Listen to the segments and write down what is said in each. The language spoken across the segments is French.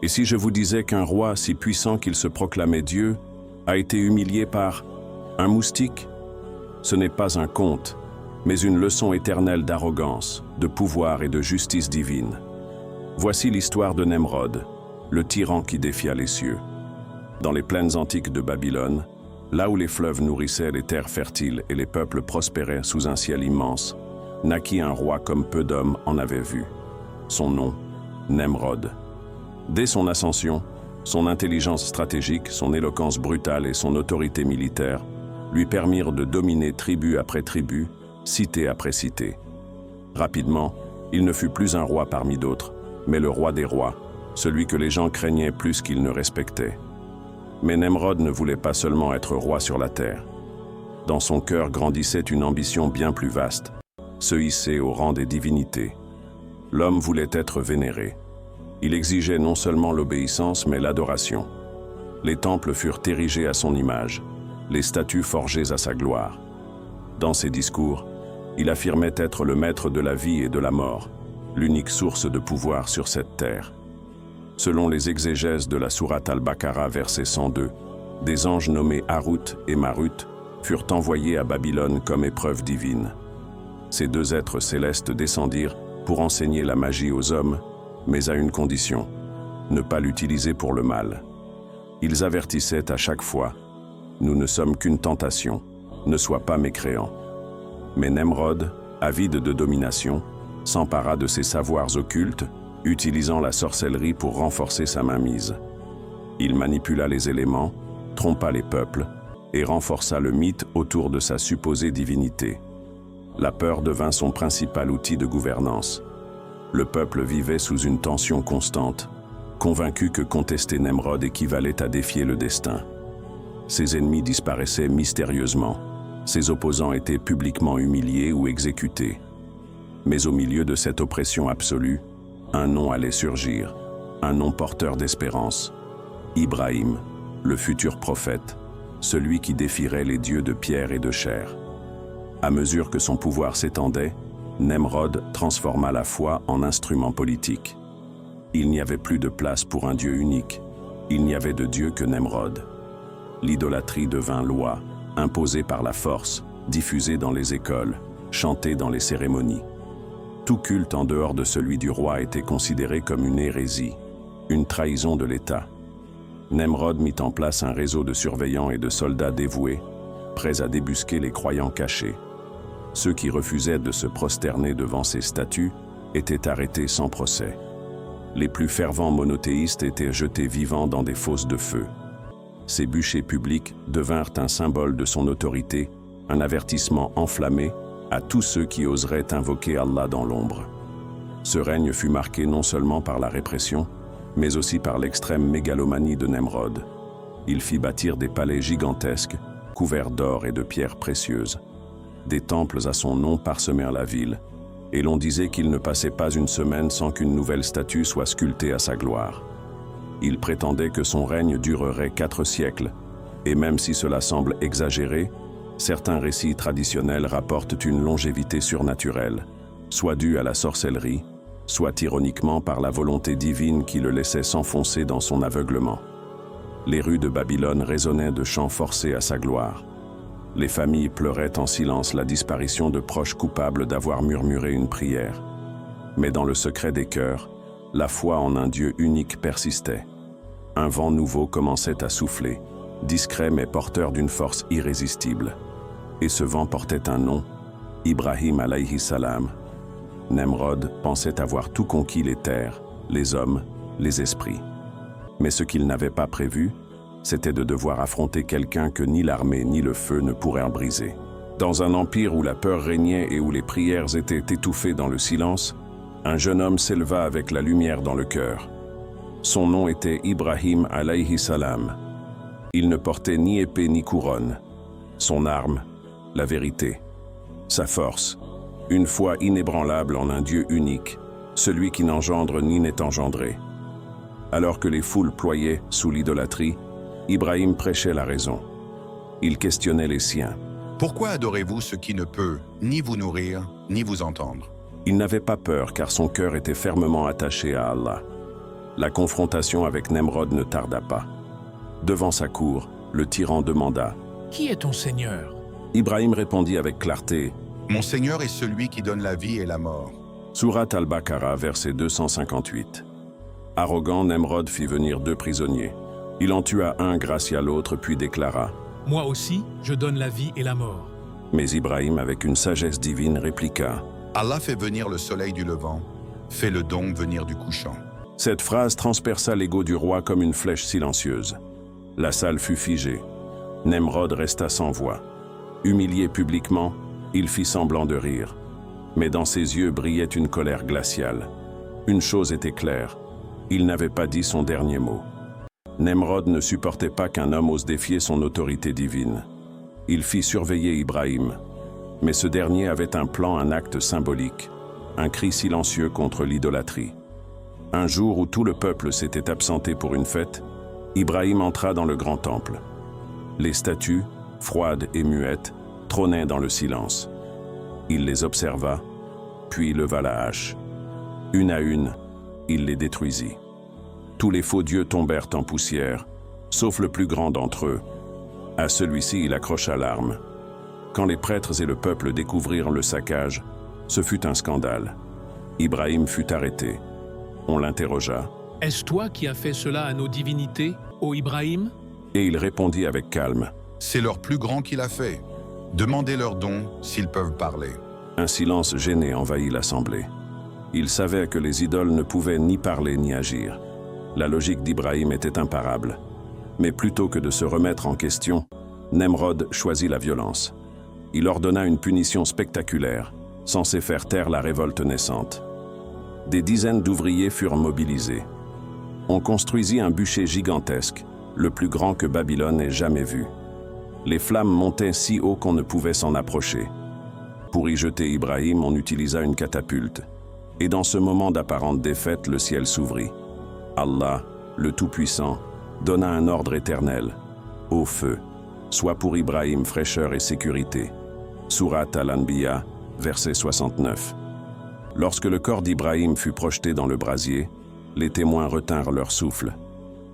Et si je vous disais qu'un roi si puissant qu'il se proclamait Dieu a été humilié par un moustique? Ce n'est pas un conte, mais une leçon éternelle d'arrogance, de pouvoir et de justice divine. Voici l'histoire de Nemrod, le tyran qui défia les cieux. Dans les plaines antiques de Babylone, là où les fleuves nourrissaient les terres fertiles et les peuples prospéraient sous un ciel immense, naquit un roi comme peu d'hommes en avaient vu. Son nom, Nemrod. Dès son ascension, son intelligence stratégique, son éloquence brutale et son autorité militaire lui permirent de dominer tribu après tribu, cité après cité. Rapidement, il ne fut plus un roi parmi d'autres, mais le roi des rois, celui que les gens craignaient plus qu'ils ne respectaient. Mais Nemrod ne voulait pas seulement être roi sur la terre. Dans son cœur grandissait une ambition bien plus vaste, se hisser au rang des divinités. L'homme voulait être vénéré. Il exigeait non seulement l'obéissance, mais l'adoration. Les temples furent érigés à son image, les statues forgées à sa gloire. Dans ses discours, il affirmait être le maître de la vie et de la mort, l'unique source de pouvoir sur cette terre. Selon les exégèses de la sourate Al-Baqarah, verset 102, des anges nommés Harut et Marut furent envoyés à Babylone comme épreuve divine. Ces deux êtres célestes descendirent pour enseigner la magie aux hommes, mais à une condition, ne pas l'utiliser pour le mal. Ils avertissaient à chaque fois, « Nous ne sommes qu'une tentation, ne sois pas mécréant. » Mais Nemrod, avide de domination, s'empara de ses savoirs occultes, utilisant la sorcellerie pour renforcer sa mainmise. Il manipula les éléments, trompa les peuples et renforça le mythe autour de sa supposée divinité. La peur devint son principal outil de gouvernance. Le peuple vivait sous une tension constante, convaincu que contester Nemrod équivalait à défier le destin. Ses ennemis disparaissaient mystérieusement, ses opposants étaient publiquement humiliés ou exécutés. Mais au milieu de cette oppression absolue, un nom allait surgir, un nom porteur d'espérance. Ibrahim, le futur prophète, celui qui défierait les dieux de pierre et de chair. À mesure que son pouvoir s'étendait, Nemrod transforma la foi en instrument politique. Il n'y avait plus de place pour un Dieu unique. Il n'y avait de Dieu que Nemrod. L'idolâtrie devint loi, imposée par la force, diffusée dans les écoles, chantée dans les cérémonies. Tout culte en dehors de celui du roi était considéré comme une hérésie, une trahison de l'État. Nemrod mit en place un réseau de surveillants et de soldats dévoués, prêts à débusquer les croyants cachés. Ceux qui refusaient de se prosterner devant ces statues étaient arrêtés sans procès. Les plus fervents monothéistes étaient jetés vivants dans des fosses de feu. Ces bûchers publics devinrent un symbole de son autorité, un avertissement enflammé à tous ceux qui oseraient invoquer Allah dans l'ombre. Ce règne fut marqué non seulement par la répression, mais aussi par l'extrême mégalomanie de Nemrod. Il fit bâtir des palais gigantesques, couverts d'or et de pierres précieuses. Des temples à son nom parsemèrent la ville, et l'on disait qu'il ne passait pas une semaine sans qu'une nouvelle statue soit sculptée à sa gloire. Il prétendait que son règne durerait 4 siècles, et même si cela semble exagéré, certains récits traditionnels rapportent une longévité surnaturelle, soit due à la sorcellerie, soit ironiquement par la volonté divine qui le laissait s'enfoncer dans son aveuglement. Les rues de Babylone résonnaient de chants forcés à sa gloire. Les familles pleuraient en silence la disparition de proches coupables d'avoir murmuré une prière. Mais dans le secret des cœurs, la foi en un Dieu unique persistait. Un vent nouveau commençait à souffler, discret mais porteur d'une force irrésistible. Et ce vent portait un nom, Ibrahim alayhi salam. Nemrod pensait avoir tout conquis les terres, les hommes, les esprits. Mais ce qu'il n'avait pas prévu, c'était de devoir affronter quelqu'un que ni l'armée ni le feu ne pourraient briser. Dans un empire où la peur régnait et où les prières étaient étouffées dans le silence, un jeune homme s'éleva avec la lumière dans le cœur. Son nom était Ibrahim alayhi salam. Il ne portait ni épée ni couronne. Son arme, la vérité. Sa force, une foi inébranlable en un Dieu unique, celui qui n'engendre ni n'est engendré. Alors que les foules ployaient sous l'idolâtrie, Ibrahim prêchait la raison. Il questionnait les siens. Pourquoi adorez-vous ce qui ne peut ni vous nourrir, ni vous entendre? Il n'avait pas peur car son cœur était fermement attaché à Allah. La confrontation avec Nemrod ne tarda pas. Devant sa cour, le tyran demanda « Qui est ton Seigneur ?» Ibrahim répondit avec clarté « Mon Seigneur est celui qui donne la vie et la mort. » Surat al-Baqarah, verset 258. Arrogant, Nemrod fit venir 2 prisonniers. Il en tua un grâce à l'autre, puis déclara « Moi aussi, je donne la vie et la mort. » Mais Ibrahim, avec une sagesse divine, répliqua « Allah fait venir le soleil du levant, fais-le donc venir du couchant. » Cette phrase transperça l'ego du roi comme une flèche silencieuse. La salle fut figée. Nemrod resta sans voix. Humilié publiquement, il fit semblant de rire. Mais dans ses yeux brillait une colère glaciale. Une chose était claire, il n'avait pas dit son dernier mot. Nemrod ne supportait pas qu'un homme ose défier son autorité divine. Il fit surveiller Ibrahim. Mais ce dernier avait un plan, un acte symbolique, un cri silencieux contre l'idolâtrie. Un jour où tout le peuple s'était absenté pour une fête, Ibrahim entra dans le grand temple. Les statues, froides et muettes, trônaient dans le silence. Il les observa, puis leva la hache. Une à une, il les détruisit. Tous les faux dieux tombèrent en poussière, sauf le plus grand d'entre eux. À celui-ci, il accrocha l'arme. Quand les prêtres et le peuple découvrirent le saccage, ce fut un scandale. Ibrahim fut arrêté. On l'interrogea. « Est-ce toi qui as fait cela à nos divinités, ô Ibrahim ?» Et il répondit avec calme. « C'est leur plus grand qui l'a fait. Demandez leur don s'ils peuvent parler. » Un silence gêné envahit l'assemblée. Il savait que les idoles ne pouvaient ni parler ni agir. La logique d'Ibrahim était imparable. Mais plutôt que de se remettre en question, Nemrod choisit la violence. Il ordonna une punition spectaculaire, censée faire taire la révolte naissante. Des dizaines d'ouvriers furent mobilisés. On construisit un bûcher gigantesque, le plus grand que Babylone ait jamais vu. Les flammes montaient si haut qu'on ne pouvait s'en approcher. Pour y jeter Ibrahim, on utilisa une catapulte. Et dans ce moment d'apparente défaite, le ciel s'ouvrit. Allah, le Tout-Puissant, donna un ordre éternel. Au feu, soit pour Ibrahim fraîcheur et sécurité. Surat al-Anbiya, verset 69. Lorsque le corps d'Ibrahim fut projeté dans le brasier, les témoins retinrent leur souffle.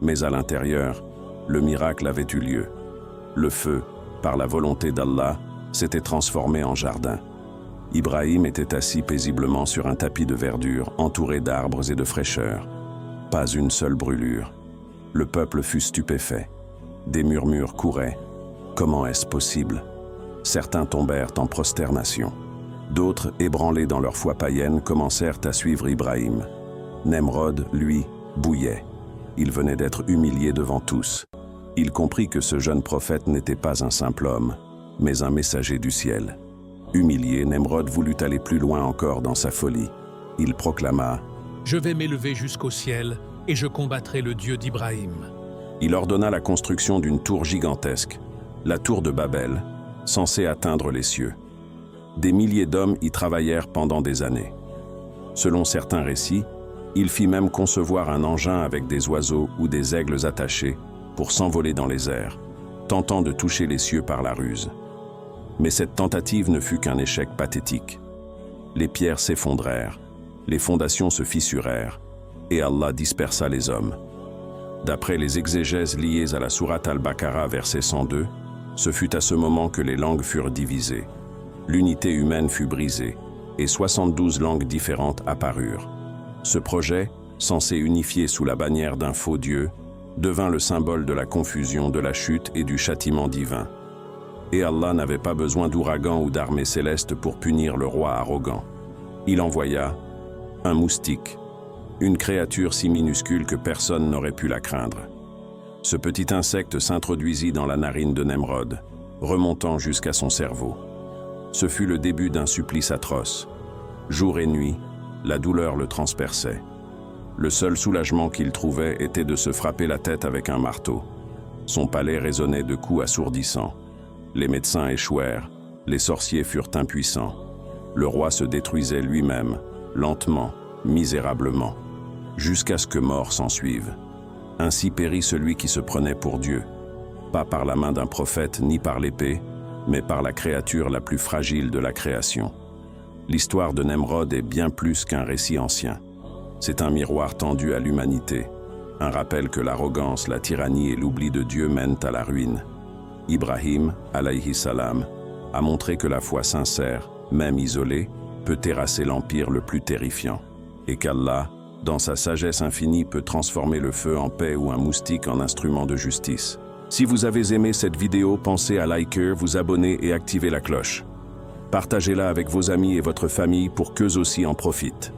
Mais à l'intérieur, le miracle avait eu lieu. Le feu, par la volonté d'Allah, s'était transformé en jardin. Ibrahim était assis paisiblement sur un tapis de verdure, entouré d'arbres et de fraîcheur. Pas une seule brûlure. Le peuple fut stupéfait. Des murmures couraient. Comment est-ce possible? Certains tombèrent en prosternation. D'autres, ébranlés dans leur foi païenne, commencèrent à suivre Ibrahim. Nemrod, lui, bouillait. Il venait d'être humilié devant tous. Il comprit que ce jeune prophète n'était pas un simple homme, mais un messager du ciel. Humilié, Nemrod voulut aller plus loin encore dans sa folie. Il proclama « Je vais m'élever jusqu'au ciel et je combattrai le Dieu d'Ibrahim. » Il ordonna la construction d'une tour gigantesque, la tour de Babel, censée atteindre les cieux. Des milliers d'hommes y travaillèrent pendant des années. Selon certains récits, il fit même concevoir un engin avec des oiseaux ou des aigles attachés pour s'envoler dans les airs, tentant de toucher les cieux par la ruse. Mais cette tentative ne fut qu'un échec pathétique. Les pierres s'effondrèrent, les fondations se fissurèrent, et Allah dispersa les hommes. D'après les exégèses liées à la sourate al-Baqarah, verset 102, ce fut à ce moment que les langues furent divisées. L'unité humaine fut brisée, et 72 langues différentes apparurent. Ce projet, censé unifier sous la bannière d'un faux Dieu, devint le symbole de la confusion, de la chute et du châtiment divin. Et Allah n'avait pas besoin d'ouragans ou d'armées célestes pour punir le roi arrogant. Il envoya un moustique, une créature si minuscule que personne n'aurait pu la craindre. Ce petit insecte s'introduisit dans la narine de Nemrod, remontant jusqu'à son cerveau. Ce fut le début d'un supplice atroce. Jour et nuit, la douleur le transperçait. Le seul soulagement qu'il trouvait était de se frapper la tête avec un marteau. Son palais résonnait de coups assourdissants. Les médecins échouèrent, les sorciers furent impuissants. Le roi se détruisait lui-même, lentement, misérablement, jusqu'à ce que mort s'ensuive. Ainsi périt celui qui se prenait pour Dieu, pas par la main d'un prophète ni par l'épée, mais par la créature la plus fragile de la création. L'histoire de Nemrod est bien plus qu'un récit ancien. C'est un miroir tendu à l'humanité, un rappel que l'arrogance, la tyrannie et l'oubli de Dieu mènent à la ruine. Ibrahim, alayhi salam, a montré que la foi sincère, même isolée, peut terrasser l'empire le plus terrifiant, et qu'Allah, dans sa sagesse infinie, peut transformer le feu en paix ou un moustique en instrument de justice. Si vous avez aimé cette vidéo, pensez à liker, vous abonner et activer la cloche. Partagez-la avec vos amis et votre famille pour qu'eux aussi en profitent.